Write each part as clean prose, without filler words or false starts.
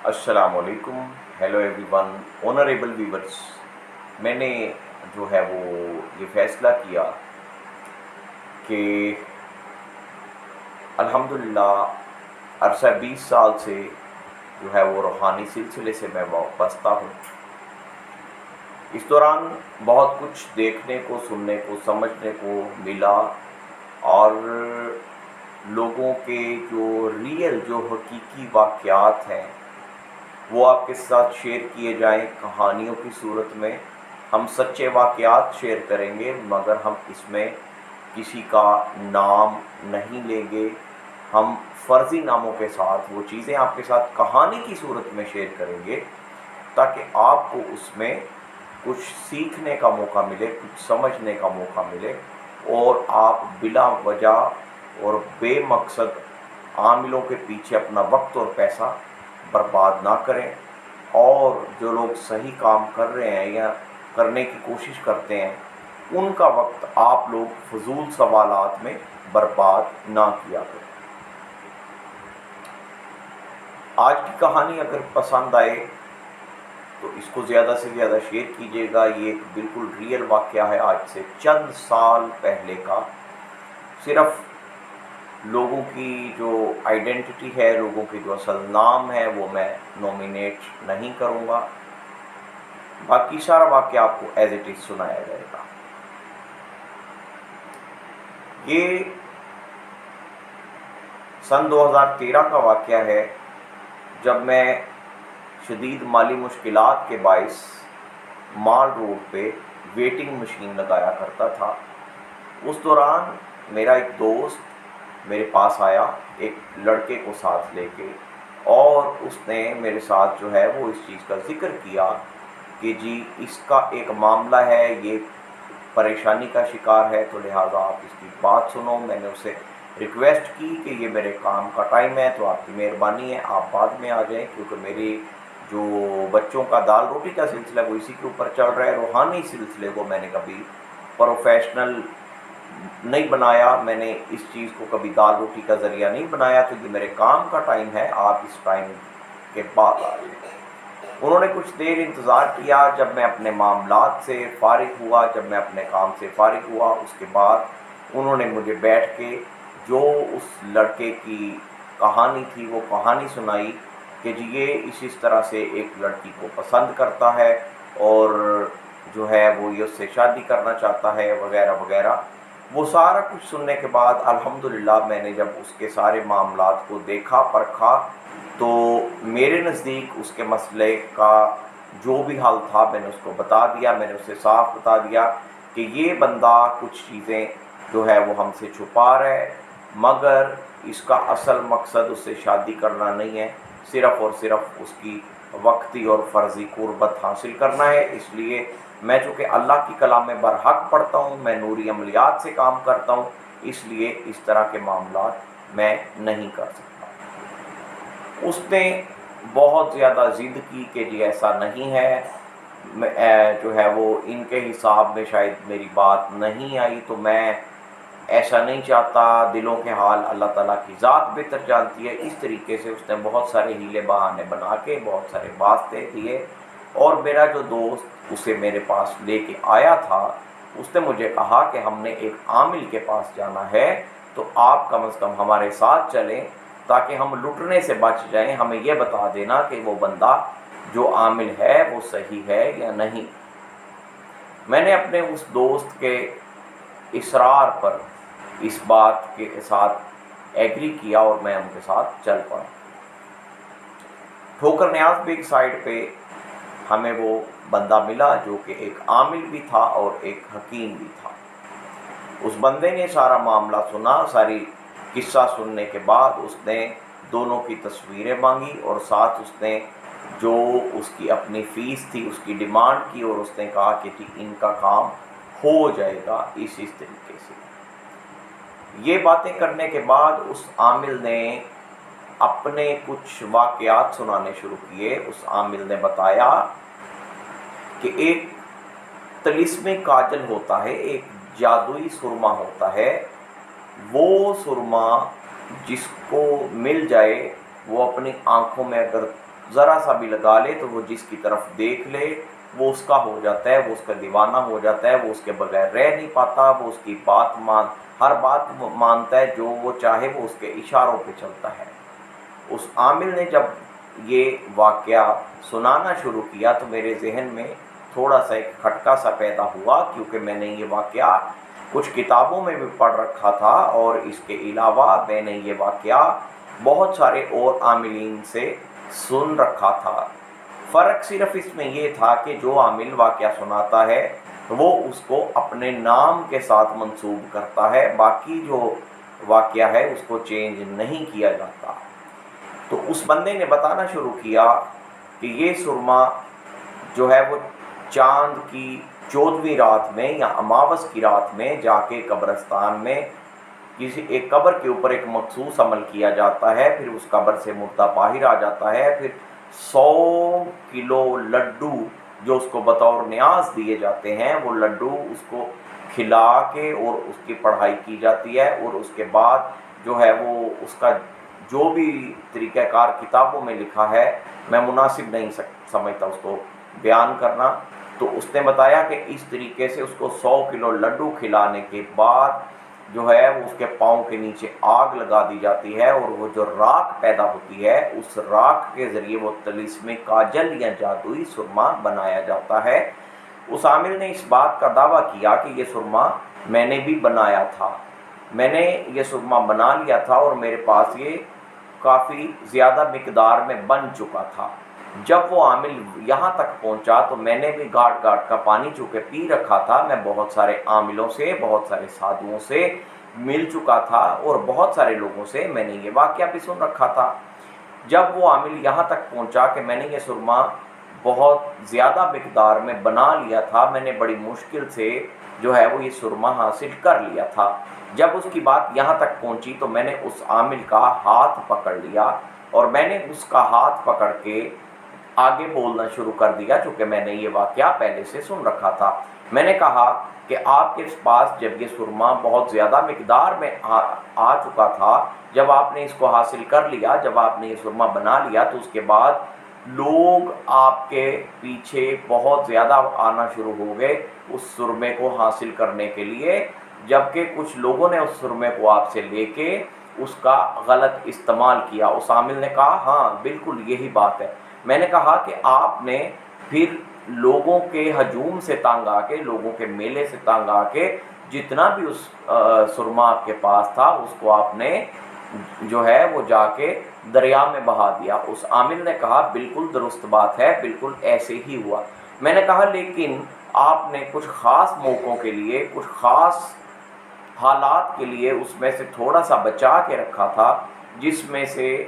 السلام علیکم. Hello every one. Honourable viewers, میں نے جو ہے وہ یہ فیصلہ کیا کہ الحمدللہ عرصہ 20 سال سے جو ہے وہ روحانی سلسلے سے میں وابستہ ہوں. اس دوران بہت کچھ دیکھنے کو، سننے کو، سمجھنے کو ملا، اور لوگوں کے جو حقیقی واقعات ہیں وہ آپ کے ساتھ شیئر کیے جائیں کہانیوں کی صورت میں. ہم سچے واقعات شیئر کریں گے، مگر ہم اس میں کسی کا نام نہیں لیں گے. ہم فرضی ناموں کے ساتھ وہ چیزیں آپ کے ساتھ کہانی کی صورت میں شیئر کریں گے تاکہ آپ کو اس میں کچھ سیکھنے کا موقع ملے، کچھ سمجھنے کا موقع ملے، اور آپ بلا وجہ اور بے مقصد عاملوں کے پیچھے اپنا وقت اور پیسہ برباد نہ کریں، اور جو لوگ صحیح کام کر رہے ہیں یا کرنے کی کوشش کرتے ہیں ان کا وقت آپ لوگ فضول سوالات میں برباد نہ کیا کریں. آج کی کہانی اگر پسند آئے تو اس کو زیادہ سے زیادہ شیئر کیجیے گا. یہ ایک بالکل ریئل واقعہ ہے، آج سے چند سال پہلے کا. صرف لوگوں کی جو آئیڈینٹی ہے، لوگوں کے جو اصل نام ہے وہ میں نومینیٹ نہیں کروں گا، باقی سارا واقعہ آپ کو ایز اٹ از سنایا جائے گا. یہ سن 2013 کا واقعہ ہے، جب میں شدید مالی مشکلات کے باعث مال روڈ پہ ویٹنگ مشین لگایا کرتا تھا. اس دوران میرا ایک دوست میرے پاس آیا ایک لڑکے کو ساتھ لے کے، اور اس نے میرے ساتھ جو ہے وہ اس چیز کا ذکر کیا کہ جی اس کا ایک معاملہ ہے، یہ پریشانی کا شکار ہے، تو لہٰذا آپ اس کی بات سنو. میں نے اسے ریکویسٹ کی کہ یہ میرے کام کا ٹائم ہے، تو آپ کی مہربانی ہے آپ بعد میں آ جائیں، کیونکہ میری جو بچوں کا دال روٹی کا سلسلہ وہ اسی کے اوپر چل رہا ہے. روحانی سلسلے کو میں نے کبھی پروفیشنل نہیں بنایا، میں نے اس چیز کو کبھی دال روٹی کا ذریعہ نہیں بنایا، تو یہ میرے کام کا ٹائم ہے، آپ اس ٹائم کے بعد آ جائیں. انہوں نے کچھ دیر انتظار کیا. جب میں اپنے معاملات سے فارغ ہوا، جب میں اپنے کام سے فارغ ہوا، اس کے بعد انہوں نے مجھے بیٹھ کے جو اس لڑکے کی کہانی تھی وہ کہانی سنائی کہ جی یہ اس طرح سے ایک لڑکی کو پسند کرتا ہے، اور جو ہے وہ یہ اس سے شادی کرنا چاہتا ہے، وغیرہ وغیرہ. وہ سارا کچھ سننے کے بعد الحمدللہ میں نے جب اس کے سارے معاملات کو دیکھا پرکھا تو میرے نزدیک اس کے مسئلے کا جو بھی حل تھا میں نے اس کو بتا دیا. میں نے اسے صاف بتا دیا کہ یہ بندہ کچھ چیزیں جو ہے وہ ہم سے چھپا رہا ہے، مگر اس کا اصل مقصد اس سے شادی کرنا نہیں ہے، صرف اور صرف اس کی وقتی اور فرضی قربت حاصل کرنا ہے. اس لیے میں چونکہ اللہ کی کلام میں برحق پڑھتا ہوں، میں نوری عملیات سے کام کرتا ہوں، اس لیے اس طرح کے معاملات میں نہیں کر سکتا. اس نے بہت زیادہ ضد کی کہ جی ایسا نہیں ہے، جو ہے وہ ان کے حساب میں شاید میری بات نہیں آئی، تو میں ایسا نہیں چاہتا، دلوں کے حال اللہ تعالیٰ کی ذات بہتر جانتی ہے. اس طریقے سے اس نے بہت سارے ہیلے بہانے بنا کے بہت سارے واسطے دیے، اور میرا جو دوست اسے میرے پاس لے کے آیا تھا اس نے مجھے کہا کہ ہم نے ایک عامل کے پاس جانا ہے، تو آپ کم از کم ہمارے ساتھ چلیں تاکہ ہم لٹنے سے بچ جائیں. ہمیں یہ بتا دینا کہ وہ بندہ جو عامل ہے وہ صحیح ہے یا نہیں. میں نے اپنے اس دوست کے اصرار پر اس بات کے ساتھ ایگری کیا اور میں ان کے ساتھ چل پڑا. ٹھوکر نیاز بیگ سائڈ پہ ہمیں وہ بندہ ملا جو کہ ایک عامل بھی تھا اور ایک حکیم بھی تھا. اس بندے نے سارا معاملہ سنا. ساری قصہ سننے کے بعد اس نے دونوں کی تصویریں مانگی، اور ساتھ اس نے جو اس کی اپنی فیس تھی اس کی ڈیمانڈ کی، اور اس نے کہا کہ ان کا کام ہو جائے گا اس طریقے سے. یہ باتیں کرنے کے بعد اس عامل نے اپنے کچھ واقعات سنانے شروع کیے. اس عامل نے بتایا کہ ایک طلسمی کاجل ہوتا ہے، ایک جادوئی سرما ہوتا ہے، وہ سرما جس کو مل جائے وہ اپنی آنکھوں میں اگر ذرا سا بھی لگا لے تو وہ جس کی طرف دیکھ لے وہ اس کا ہو جاتا ہے، وہ اس کا دیوانہ ہو جاتا ہے، وہ اس کے بغیر رہ نہیں پاتا، وہ اس کی ہر بات مانتا ہے، جو وہ چاہے وہ اس کے اشاروں پہ چلتا ہے۔ اس عامل نے جب یہ واقعہ سنانا شروع کیا تو میرے ذہن میں تھوڑا سا ایک کھٹکا سا پیدا ہوا، کیونکہ میں نے یہ واقعہ کچھ کتابوں میں بھی پڑھ رکھا تھا، اور اس کے علاوہ میں نے یہ واقعہ بہت سارے اور عاملین سے سن رکھا تھا۔ فرق صرف اس میں یہ تھا کہ جو عامل واقعہ سناتا ہے وہ اس کو اپنے نام کے ساتھ منسوب کرتا ہے، باقی جو واقعہ ہے اس کو چینج نہیں کیا جاتا۔ تو اس بندے نے بتانا شروع کیا کہ یہ سرما جو ہے وہ چاند کی 14ویں رات میں یا اماوس کی رات میں جا کے قبرستان میں کسی ایک قبر کے اوپر ایک مخصوص عمل کیا جاتا ہے، پھر اس قبر سے مردہ باہر آ جاتا ہے، پھر 100 کلو لڈو جو اس کو بطور نیاز دیے جاتے ہیں، وہ لڈو اس کو کھلا کے اور اس کی پڑھائی کی جاتی ہے، اور اس کے بعد جو ہے وہ اس کا جو بھی طریقہ کار کتابوں میں لکھا ہے میں مناسب نہیں سمجھتا اس کو بیان کرنا۔ تو اس نے بتایا کہ اس طریقے سے اس کو 100 کلو لڈو کھلانے کے بعد جو ہے وہ اس کے پاؤں کے نیچے آگ لگا دی جاتی ہے، اور وہ جو راکھ پیدا ہوتی ہے اس راکھ کے ذریعے وہ طلسم کاجل یا جادوئی سرما بنایا جاتا ہے۔ اس عامل نے اس بات کا دعویٰ کیا کہ یہ سرما میں نے بھی بنایا تھا، میں نے یہ سرما بنا لیا تھا، اور میرے پاس یہ کافی زیادہ مقدار میں بن چکا تھا۔ جب وہ عامل یہاں تک پہنچا تو میں نے بھی گھاٹ گھاٹ کا پانی چونکہ پی رکھا تھا، میں بہت سارے عاملوں سے، بہت سارے سادھوؤں سے مل چکا تھا، اور بہت سارے لوگوں سے میں نے یہ واقعہ بھی سن رکھا تھا۔ جب وہ عامل یہاں تک پہنچا کہ میں نے یہ سرما بہت زیادہ مقدار میں بنا لیا تھا، میں نے بڑی مشکل سے جو ہے وہ یہ سرما حاصل کر لیا تھا، جب اس کی بات یہاں تک پہنچی تو میں نے اس عامل کا ہاتھ پکڑ لیا، اور میں نے اس کا ہاتھ پکڑ کے آگے بولنا شروع کر دیا، چونکہ میں نے یہ واقعہ پہلے سے سن رکھا تھا۔ میں نے کہا کہ آپ کے پاس جب یہ سرما بہت زیادہ مقدار میں آ چکا تھا، جب آپ نے اس کو حاصل کر لیا، جب آپ نے یہ سرما بنا لیا، تو اس کے بعد لوگ آپ کے پیچھے بہت زیادہ آنا شروع ہو گئے اس سرمے کو حاصل کرنے کے لیے، جبکہ کچھ لوگوں نے اس سرمے کو آپ سے لے کے اس کا غلط استعمال کیا۔ اس عامل نے کہا ہاں بالکل یہی بات ہے۔ میں نے کہا کہ آپ نے پھر لوگوں کے ہجوم سے تنگ آ کے، لوگوں کے میلے سے تنگ آ کے جتنا بھی اس سرما آپ کے پاس تھا اس کو آپ نے جو ہے وہ جا کے دریا میں بہا دیا۔ اس عامل نے کہا بالکل درست بات ہے، بالکل ایسے ہی ہوا۔ میں نے کہا لیکن آپ نے کچھ خاص موقعوں کے لیے، کچھ خاص حالات کے لیے اس میں سے تھوڑا سا بچا کے رکھا تھا، جس میں سے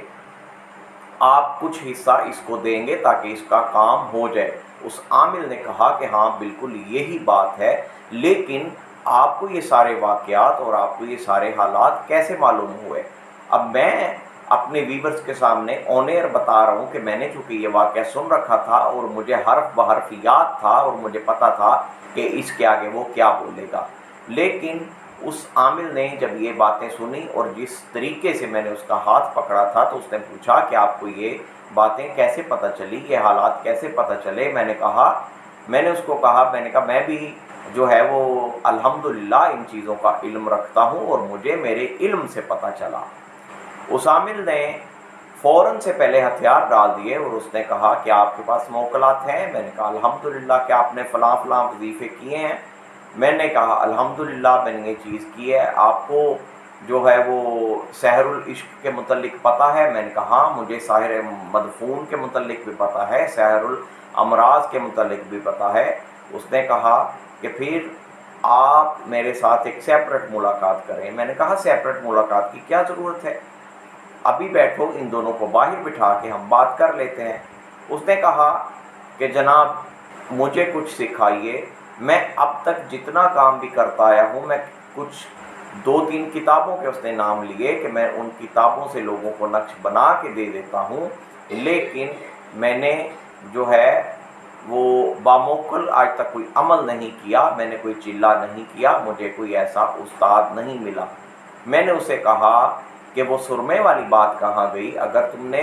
آپ کچھ حصہ اس کو دیں گے تاکہ اس کا کام ہو جائے۔ اس عامل نے کہا کہ ہاں بالکل یہی بات ہے، لیکن آپ کو یہ سارے واقعات اور آپ کو یہ سارے حالات کیسے معلوم ہوئے؟ اب میں اپنے ویورز کے سامنے آن ایئر بتا رہا ہوں کہ میں نے چونکہ یہ واقعہ سن رکھا تھا اور مجھے حرف بحرف یاد تھا، اور مجھے پتا تھا کہ اس کے آگے وہ کیا بولے گا، لیکن اس عامل نے جب یہ باتیں سنی اور جس طریقے سے میں نے اس کا ہاتھ پکڑا تھا تو اس نے پوچھا کہ آپ کو یہ باتیں کیسے پتہ چلی، یہ حالات کیسے پتہ چلے؟ میں نے اس کو کہا میں بھی جو ہے وہ الحمدللہ ان چیزوں کا علم رکھتا ہوں، اور مجھے میرے علم سے پتہ چلا۔ اس عامل نے فوراً سے پہلے ہتھیار ڈال دیے اور اس نے کہا کہ آپ کے پاس موکلات ہیں؟ میں نے کہا الحمدللہ۔ کہ آپ نے فلاں فلاں وظیفے کیے ہیں؟ میں نے کہا الحمدللہ میں نے یہ چیز کی ہے۔ آپ کو جو ہے وہ سحر العشق کے متعلق پتہ ہے؟ میں نے کہا ہاں مجھے ساحر مدفون کے متعلق بھی پتہ ہے، سحر الامراض کے متعلق بھی پتہ ہے۔ اس نے کہا کہ پھر آپ میرے ساتھ ایک سیپریٹ ملاقات کریں۔ میں نے کہا سیپریٹ ملاقات کی کیا ضرورت ہے؟ ابھی بیٹھو، ان دونوں کو باہر بٹھا کے ہم بات کر لیتے ہیں۔ اس نے کہا کہ جناب مجھے کچھ سکھائیے، میں اب تک جتنا کام بھی کرتا آیا ہوں، میں کچھ 2-3 کتابوں کے اس نے نام لیے کہ میں ان کتابوں سے لوگوں کو نقش بنا کے دے دیتا ہوں، لیکن میں نے جو ہے وہ باموکل آج تک کوئی عمل نہیں کیا، میں نے کوئی چلہ نہیں کیا، مجھے کوئی ایسا استاد نہیں ملا۔ میں نے اسے کہا کہ وہ سرمے والی بات کہاں گئی؟ اگر تم نے